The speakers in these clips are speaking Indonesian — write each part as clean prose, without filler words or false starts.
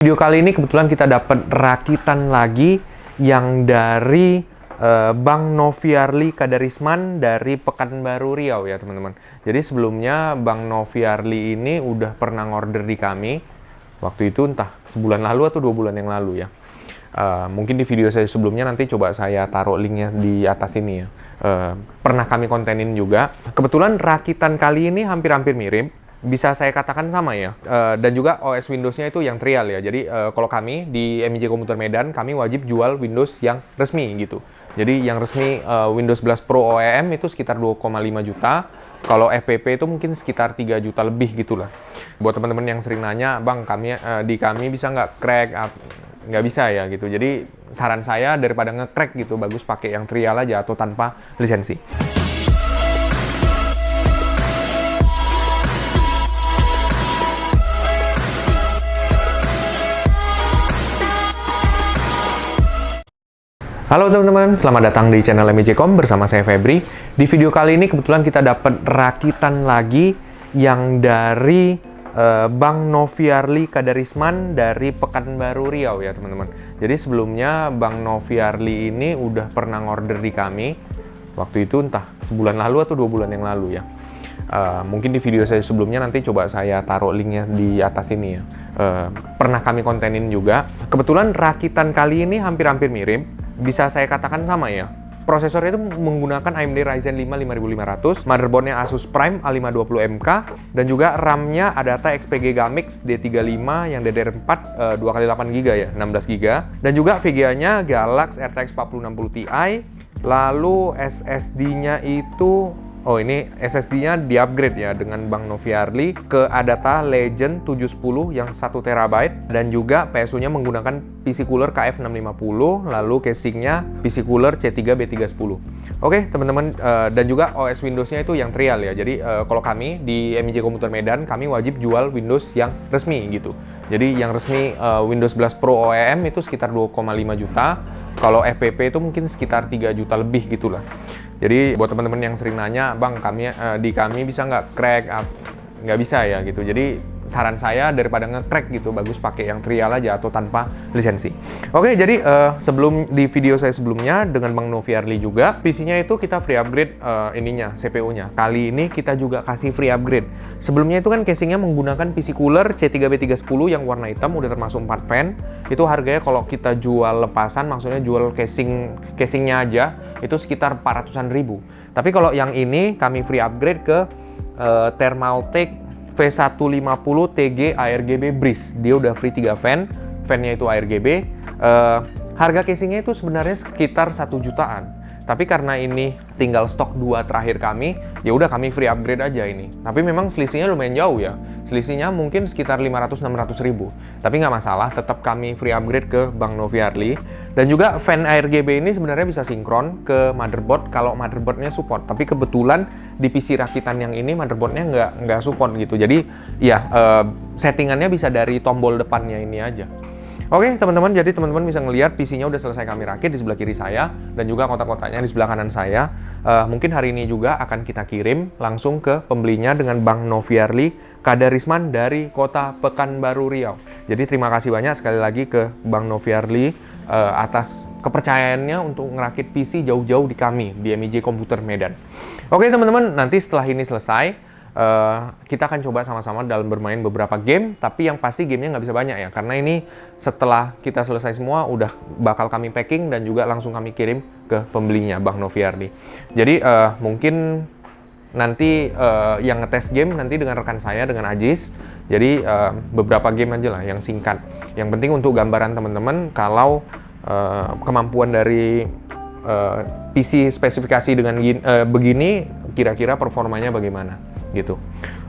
Video kali ini kebetulan kita dapat rakitan lagi yang dari Bang Noviarli Kadarisman dari Pekanbaru Riau ya teman-teman. Jadi sebelumnya Bang Noviarli ini udah pernah ngorder di kami. Waktu itu entah sebulan lalu atau 2 bulan yang lalu ya. Mungkin di video saya sebelumnya nanti coba saya taruh linknya di atas ini ya. Pernah kami kontenin juga. Kebetulan rakitan kali ini hampir-hampir mirip. Bisa saya katakan sama ya, dan juga OS Windows-nya itu yang trial ya. Jadi kalau kami di MIJ Komputer Medan, kami wajib jual Windows yang resmi gitu. Jadi yang resmi Windows 11 Pro OEM itu sekitar 2,5 juta. Kalau FPP itu mungkin sekitar 3 juta lebih gitulah. Buat teman-teman yang sering nanya, Bang, di kami bisa nggak crack? Nggak bisa ya gitu. Jadi saran saya daripada nge-crack gitu, bagus pakai yang trial aja atau tanpa lisensi. Halo teman-teman, selamat datang di channel MIJ.com bersama saya Febri. Di video kali ini kebetulan kita dapat rakitan lagi yang dari Bang Noviarli Kadarisman dari Pekanbaru Riau ya teman-teman. Jadi sebelumnya Bang Noviarli ini udah pernah ngorder di kami. Waktu itu entah sebulan lalu atau 2 bulan yang lalu ya. Mungkin di video saya sebelumnya nanti coba saya taruh linknya di atas ini ya. Pernah kami kontenin juga. Kebetulan rakitan kali ini hampir-hampir mirip. Bisa saya katakan sama ya. Prosesornya itu menggunakan AMD Ryzen 5 5500, motherboardnya Asus Prime A520MK, dan juga RAM-nya Adata XPG Gamix D35 yang DDR4 2x8GB ya, 16GB, dan juga VGA-nya Galax RTX 4060 Ti. Lalu SSD-nya itu ini SSD-nya di-upgrade ya dengan Bang Noviarli ke Adata Legend 710 yang 1TB, dan juga PSU-nya menggunakan PC Cooler KF650, lalu casing-nya PC Cooler C3B310. Oke teman-teman, dan juga OS Windows-nya itu yang trial ya. Jadi kalau kami di MIJ Komputer Medan, kami wajib jual Windows yang resmi gitu. Jadi yang resmi Windows 11 Pro OEM itu sekitar 2,5 juta. Kalau FPP itu mungkin sekitar 3 juta lebih gitulah. Jadi buat teman-teman yang sering nanya, Bang, di kami bisa nggak crack? Nggak bisa ya gitu. Jadi saran saya daripada nge-crack gitu, bagus pakai yang trial aja atau tanpa lisensi. Oke, jadi sebelum di video saya sebelumnya dengan Bang Noviarli juga, PC-nya itu kita free upgrade CPU-nya. Kali ini kita juga kasih free upgrade. Sebelumnya itu kan casingnya menggunakan PC Cooler C3B310 yang warna hitam, udah termasuk 4 fan. Itu harganya kalau kita jual lepasan, maksudnya jual casingnya aja, itu sekitar 400-an ribu. Tapi kalau yang ini kami free upgrade ke Thermaltake V150 TG ARGB Breeze. Dia udah free 3 fan-nya itu ARGB. Harga casingnya itu sebenarnya sekitar 1 jutaan. Tapi karena ini tinggal stok 2 terakhir kami, ya udah kami free upgrade aja ini. Tapi memang selisihnya lumayan jauh ya. Selisihnya mungkin sekitar 500-600 ribu. Tapi nggak masalah, tetap kami free upgrade ke Bang Noviarli. Dan juga fan ARGB ini sebenarnya bisa sinkron ke motherboard kalau motherboardnya support. Tapi kebetulan di PC rakitan yang ini motherboardnya nggak support gitu. Jadi ya settingannya bisa dari tombol depannya ini aja. Oke teman-teman, jadi teman-teman bisa ngelihat PC-nya udah selesai kami rakit di sebelah kiri saya, dan juga kotak-kotaknya di sebelah kanan saya. Mungkin hari ini juga akan kita kirim langsung ke pembelinya dengan Bang Noviarli Kadarisman dari kota Pekanbaru Riau. Jadi terima kasih banyak sekali lagi ke Bang Noviarli atas kepercayaannya untuk ngerakit PC jauh-jauh di kami di MIJ Komputer Medan. Oke teman-teman, nanti setelah ini selesai, kita akan coba sama-sama dalam bermain beberapa game, tapi yang pasti gamenya nggak bisa banyak ya, karena ini setelah kita selesai semua udah bakal kami packing dan juga langsung kami kirim ke pembelinya Bang Noviarli. Jadi mungkin nanti yang ngetes game nanti dengan rekan saya, dengan Ajis. Jadi beberapa game aja lah yang singkat. Yang penting untuk gambaran teman-teman kalau kemampuan dari PC spesifikasi dengan begini kira-kira performanya bagaimana gitu.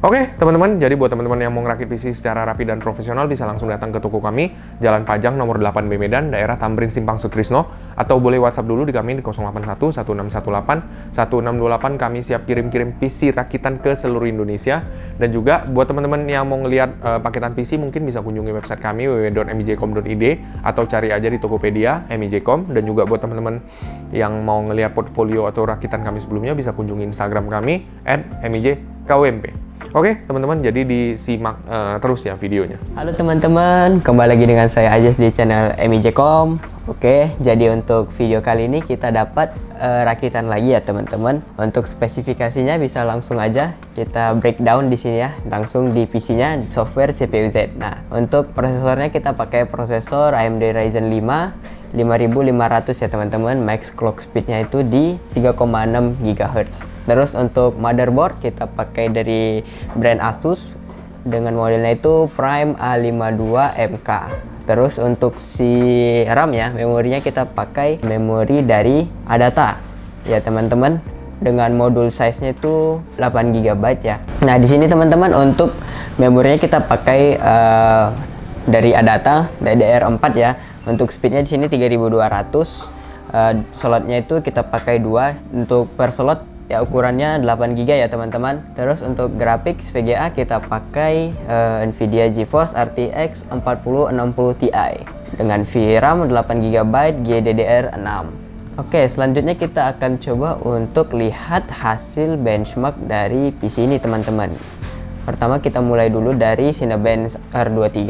Oke teman-teman, jadi buat teman-teman yang mau ngerakit PC secara rapi dan profesional bisa langsung datang ke toko kami, Jalan Pajang nomor 8B Medan, daerah Tamrin Simpang Sutrisno, atau boleh WhatsApp dulu di kami di 081 1618 1628. Kami siap kirim-kirim PC rakitan ke seluruh Indonesia. Dan juga buat teman-teman yang mau ngelihat paketan PC mungkin bisa kunjungi website kami www.mijcom.id atau cari aja di Tokopedia MIJ.com. Dan juga buat teman-teman yang mau ngelihat portfolio atau rakitan kami sebelumnya bisa kunjungi Instagram kami @MIJ KUMP. Oke teman-teman, jadi disimak terus ya videonya. Halo teman-teman, kembali lagi dengan saya Ajas di channel MIJ.com. Oke, jadi untuk video kali ini kita dapat rakitan lagi ya teman-teman. Untuk spesifikasinya bisa langsung aja kita breakdown di sini ya, langsung di PC-nya, software CPU Z. Nah, untuk prosesornya kita pakai prosesor AMD Ryzen 5 5500 ya teman-teman. Max clock speednya itu di 3,6 GHz. Terus untuk motherboard kita pakai dari brand Asus dengan modelnya itu Prime A52MK. Terus untuk si RAM ya, memorinya kita pakai memori dari Adata ya teman-teman, dengan modul size-nya itu 8 GB ya. Nah, di sini teman-teman untuk memorinya kita pakai dari Adata DDR4 ya. Untuk speednya di sini 3200. Slotnya itu kita pakai 2 untuk per slot ya, ukurannya 8 GB ya teman-teman. Terus untuk grafik VGA kita pakai Nvidia GeForce RTX 4060 Ti dengan VRAM 8 GB GDDR6. Oke, selanjutnya kita akan coba untuk lihat hasil benchmark dari PC ini teman-teman. Pertama kita mulai dulu dari Cinebench R23.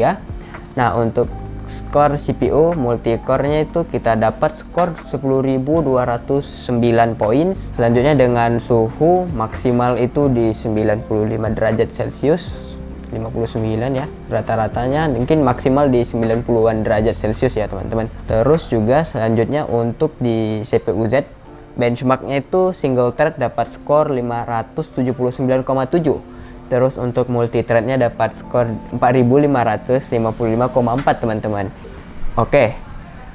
Nah, untuk skor CPU multicore-nya itu kita dapat skor 10.209 poin. Selanjutnya dengan suhu maksimal itu di 95 derajat Celcius, 59 ya rata-ratanya, mungkin maksimal di 90-an derajat Celcius ya teman-teman. Terus juga selanjutnya untuk di CPU Z benchmarknya itu single thread dapat skor 579,7. Terus untuk multi threadnya dapat skor 4555,4 teman-teman. Oke,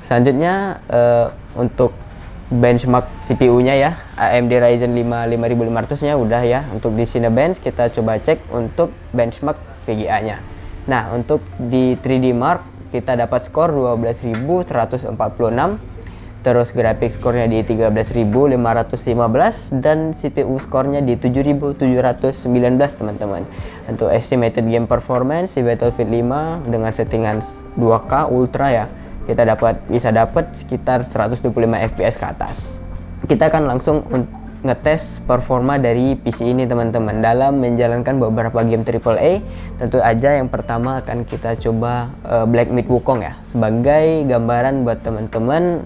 selanjutnya untuk benchmark CPU-nya ya, AMD Ryzen 5 5500 nya udah ya. Untuk di Cinebench kita coba cek untuk benchmark VGA-nya. Nah, untuk di 3D Mark kita dapat skor 12.146. Terus grafik skornya di 13.515 dan CPU skornya di 7.719 teman-teman. Untuk estimated game performance di Battlefield 5 dengan settingan 2K Ultra ya, kita bisa dapat sekitar 125 FPS ke atas. Kita akan langsung ngetes performa dari PC ini teman-teman dalam menjalankan beberapa game AAA. Tentu aja yang pertama akan kita coba Black Myth Wukong ya, sebagai gambaran buat teman-teman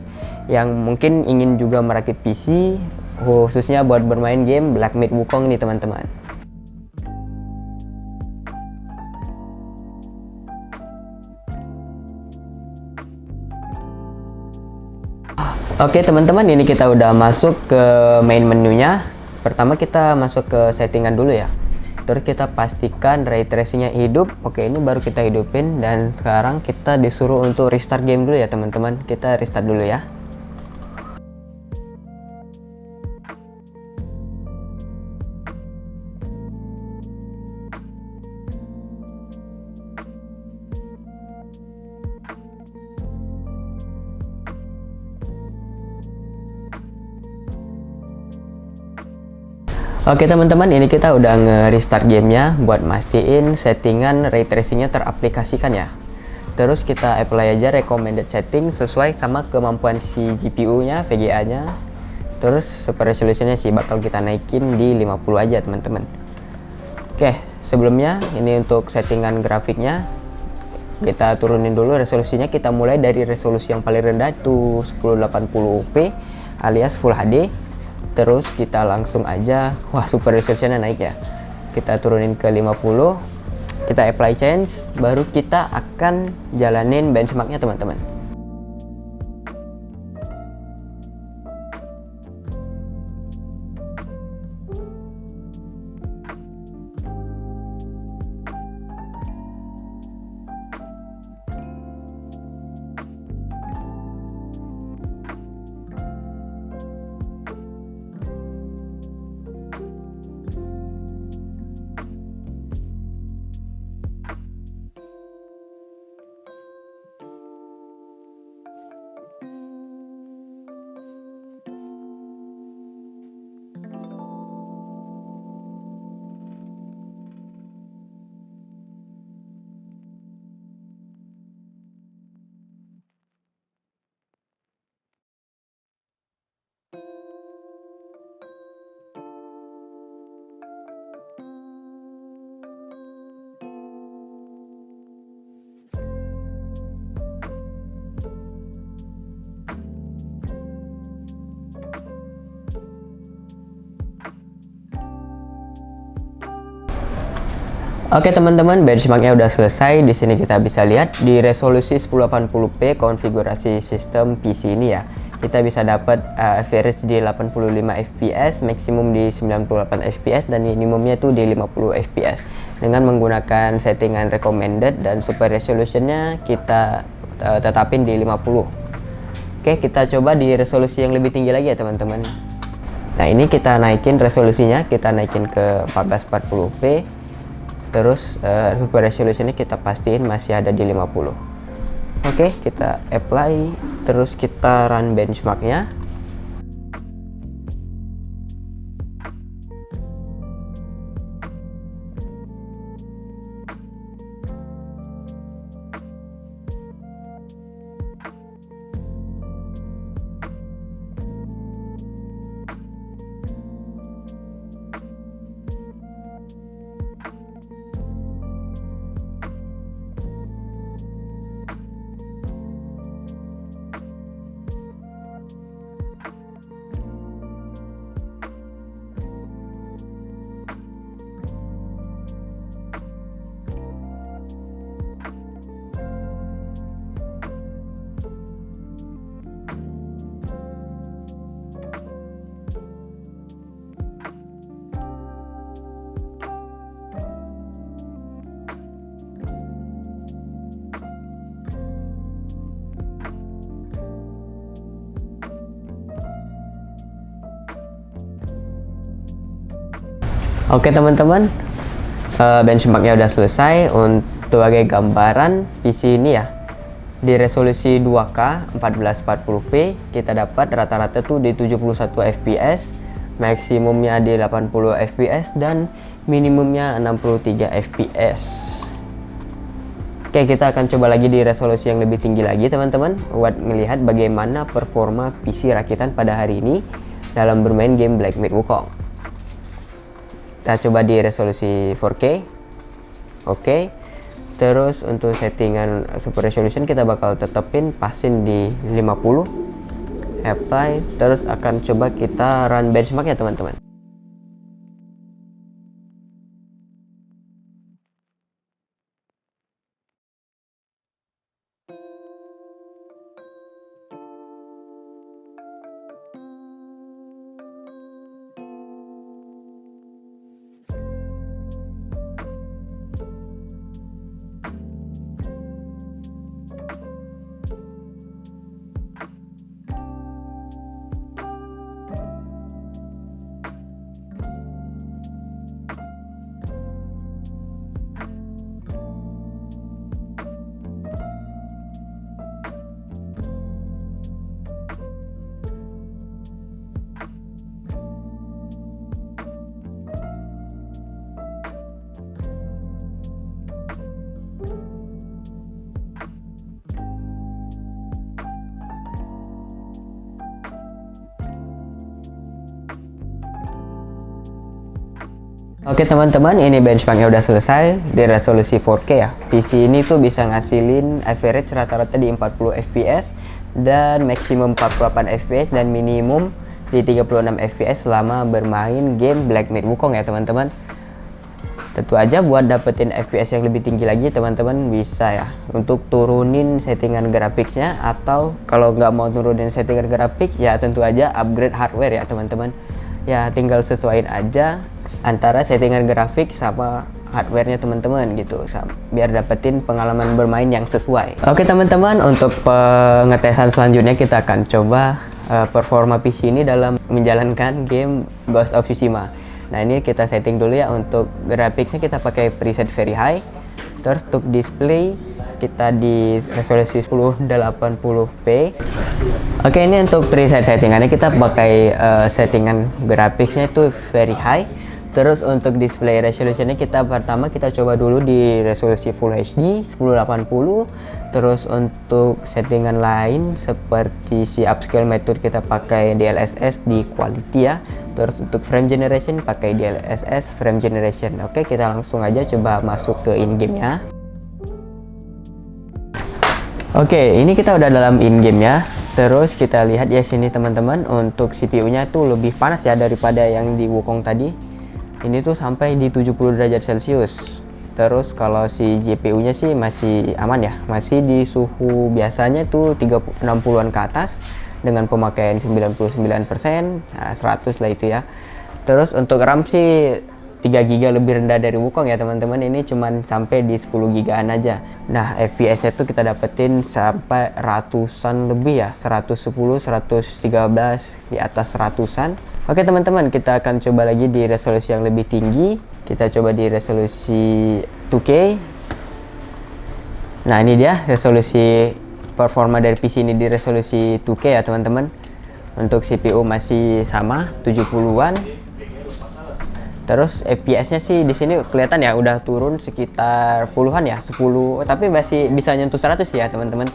yang mungkin ingin juga merakit PC khususnya buat bermain game Black Myth Wukong nih teman-teman. Oke teman-teman, ini kita udah masuk ke main menunya. Pertama kita masuk ke settingan dulu ya. Terus kita pastikan ray tracingnya hidup. Oke, ini baru kita hidupin, dan sekarang kita disuruh untuk restart game dulu ya teman-teman. Kita restart dulu ya. Oke teman-teman, ini kita udah nge-restart gamenya buat mastiin settingan ray tracingnya teraplikasikan ya. Terus kita apply aja recommended setting sesuai sama kemampuan si GPU-nya, VGA-nya. Terus super resolutionnya sih bakal kita naikin di 50 aja teman-teman. Oke, sebelumnya ini untuk settingan grafiknya kita turunin dulu resolusinya. Kita mulai dari resolusi yang paling rendah itu 1080p alias Full HD. Terus kita langsung aja, wah super resolutionnya naik ya, kita turunin ke 50, kita apply change, baru kita akan jalanin benchmarknya teman-teman. Oke teman-teman, benchmarknya udah selesai. Di sini kita bisa lihat di resolusi 1080p konfigurasi sistem PC ini ya. Kita bisa dapat average di 85 fps, maksimum di 98 fps, dan minimumnya tuh di 50 fps. Dengan menggunakan settingan recommended dan super resolutionnya kita tetapin di 50. Oke, kita coba di resolusi yang lebih tinggi lagi ya teman-teman. Nah ini kita naikin resolusinya, kita naikin ke 1440p. Terus super resolutionnya kita pastiin masih ada di 50. Oke, kita apply, terus kita run benchmarknya. Oke teman-teman, benchmarknya udah selesai. Untuk sebagai gambaran PC ini ya, di resolusi 2K 1440p kita dapat rata-rata tuh di 71 fps, maksimumnya di 80 fps, dan minimumnya 63 fps. Oke, kita akan coba lagi di resolusi yang lebih tinggi lagi teman-teman, buat melihat bagaimana performa PC rakitan pada hari ini dalam bermain game Black Myth Wukong. Kita coba di resolusi 4K. Oke. Terus untuk settingan super resolution kita bakal tetepin pasin di 50. Apply. Terus akan coba kita run benchmark ya teman-teman. Oke teman-teman, ini benchmarknya udah selesai di resolusi 4K ya. PC ini tuh bisa ngasilin average rata-rata di 40 fps dan maksimum 48 fps dan minimum di 36 fps selama bermain game Black Myth Wukong ya teman-teman. Tentu aja buat dapetin fps yang lebih tinggi lagi teman-teman bisa ya untuk turunin settingan grafiknya, atau kalau nggak mau turunin settingan grafik ya tentu aja upgrade hardware ya teman-teman. Ya tinggal sesuaiin aja antara settingan grafik sama hardwarenya teman-teman gitu, biar dapetin pengalaman bermain yang sesuai. Oke teman-teman, untuk pengetesan selanjutnya kita akan coba performa PC ini dalam menjalankan game Ghost of Tsushima. Nah ini kita setting dulu ya. Untuk grafiknya kita pakai preset very high. Terus untuk display kita di resolusi 1080p. Oke, ini untuk preset settingannya kita pakai settingan grafiknya itu very high. Terus untuk display resolutionnya kita pertama kita coba dulu di resolusi Full HD 1080. Terus untuk settingan lain seperti si upscale method kita pakai DLSS di quality ya. Terus untuk frame generation pakai DLSS frame generation. Oke, kita langsung aja coba masuk ke in game nya. Oke, ini kita udah dalam in game ya. Terus kita lihat ya sini teman-teman, untuk CPU nya tuh lebih panas ya daripada yang di Wukong tadi. Ini tuh sampai di 70 derajat Celcius. Terus kalau si GPU-nya sih masih aman ya, masih di suhu biasanya tuh 60-an ke atas dengan pemakaian 99%, nah 100 lah itu ya. Terus untuk RAM sih 3 GB lebih rendah dari Wukong ya teman-teman, ini cuman sampai di 10 GB-an aja. Nah FPS itu kita dapetin sampai ratusan lebih ya, 110, 113, di atas ratusan. Oke teman-teman, kita akan coba lagi di resolusi yang lebih tinggi. Kita coba di resolusi 2K. Nah ini dia resolusi performa dari PC ini di resolusi 2K ya teman-teman. Untuk CPU masih sama 70-an. Terus FPS-nya sih di sini kelihatan ya udah turun sekitar puluhan ya, 10, tapi masih bisa nyentuh 100 ya teman-teman.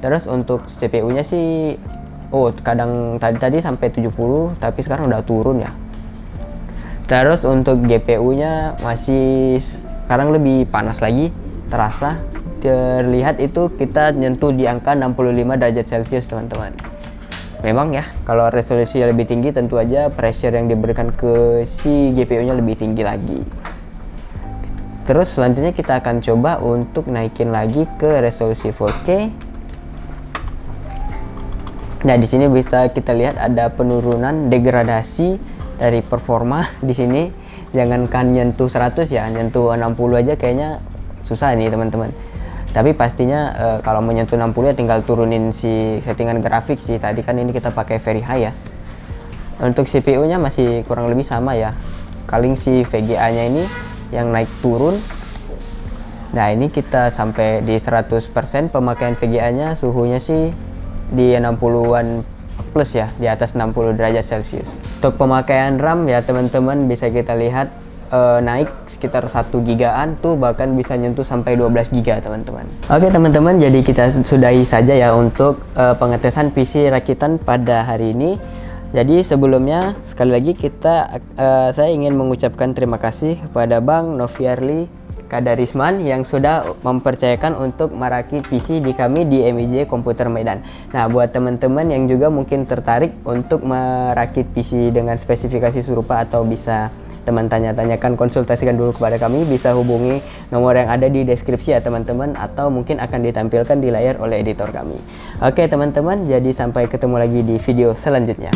Terus untuk CPU-nya sih kadang tadi sampai 70, tapi sekarang udah turun ya. Terus untuk GPU-nya masih sekarang lebih panas lagi, terasa terlihat itu kita nyentuh di angka 65 derajat Celcius teman-teman. Memang ya, kalau resolusi lebih tinggi tentu aja pressure yang diberikan ke si GPU-nya lebih tinggi lagi. Terus selanjutnya kita akan coba untuk naikin lagi ke resolusi 4K. Nah, di sini bisa kita lihat ada penurunan degradasi dari performa di sini. Jangankan nyentuh 100 ya, nyentuh 60 aja kayaknya susah nih teman-teman. Tapi pastinya kalau menyentuh 60 ya tinggal turunin si settingan grafik sih. Tadi kan ini kita pakai very high ya. Untuk CPU-nya masih kurang lebih sama ya. Paling si VGA-nya ini yang naik turun. Nah, ini kita sampai di 100% pemakaian VGA-nya, suhunya sih di 60-an plus ya, di atas 60 derajat Celcius. Untuk pemakaian RAM ya teman-teman bisa kita lihat naik sekitar 1 gigaan tuh, bahkan bisa nyentuh sampai 12 giga teman-teman. Oke teman-teman, jadi kita sudahi saja ya untuk pengetesan PC rakitan pada hari ini. Jadi sebelumnya sekali lagi saya ingin mengucapkan terima kasih kepada Bang Noviarly Kadarisman yang sudah mempercayakan untuk merakit PC di kami di MIJ Komputer Medan. Nah, buat teman-teman yang juga mungkin tertarik untuk merakit PC dengan spesifikasi serupa, atau bisa teman tanya-tanyakan, konsultasikan dulu kepada kami, bisa hubungi nomor yang ada di deskripsi ya teman-teman, atau mungkin akan ditampilkan di layar oleh editor kami. Oke teman-teman, jadi sampai ketemu lagi di video selanjutnya.